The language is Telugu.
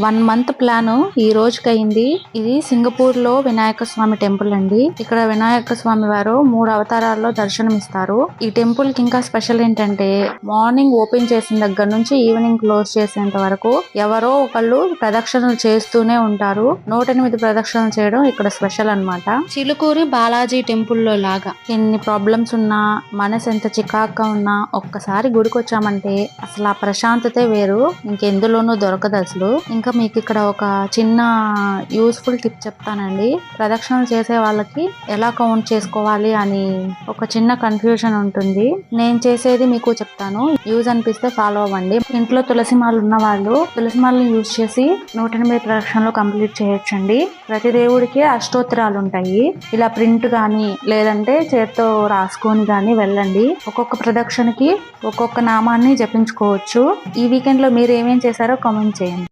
1 మంత్ ప్లాన్ ఈ రోజుకి అయింది. ఇది సింగపూర్ లో వినాయక స్వామి టెంపుల్ అండి. ఇక్కడ వినాయక స్వామి వారు 3 అవతారాల్లో దర్శనం ఇస్తారు. ఈ టెంపుల్ కి ఇంకా స్పెషల్ ఏంటంటే మార్నింగ్ ఓపెన్ చేసిన దగ్గర నుంచి ఈవినింగ్ క్లోజ్ చేసేంత వరకు ఎవరో ఒకళ్ళు ప్రదక్షిణలు చేస్తూనే ఉంటారు. 108 ప్రదక్షిణలు చేయడం ఇక్కడ స్పెషల్ అన్నమాట. చిలుకూరి బాలాజీ టెంపుల్ లో లాగా ఎన్ని ప్రాబ్లమ్స్ ఉన్నా, మనసు ఎంత చికాగ్గా ఉన్నా ఒక్కసారి గుడికి వచ్చామంటే అసలు ఆ ప్రశాంతతే వేరు, ఇంకెందులోనూ దొరకదు అసలు. ఇంకా మీకు ఇక్కడ ఒక చిన్న యూస్ఫుల్ టిప్ చెప్తానండి. ప్రదక్షిణలు చేసే వాళ్ళకి ఎలా కౌంట్ చేసుకోవాలి అని ఒక చిన్న కన్ఫ్యూజన్ ఉంటుంది. నేను చేసేది మీకు చెప్తాను, యూజ్ అనిపిస్తే ఫాలో అవ్వండి. ఇంట్లో తులసి మాల ఉన్న వాళ్ళు తులసి మాలని యూజ్ చేసి 108 ప్రదక్షిణలు కంప్లీట్ చేయొచ్చండి. ప్రతి దేవుడికి అష్టోత్తరాలు ఉంటాయి. ఇలా ప్రింట్ గానీ లేదంటే చేత్తో రాసుకొని గానీ వెళ్ళండి. ఒక్కొక్క ప్రదక్షిణకి ఒక్కొక్క నామాన్ని జపించుకోవచ్చు. ఈ వీకెండ్ లో మీరు ఏమేం చేశారో కామెంట్ చేయండి.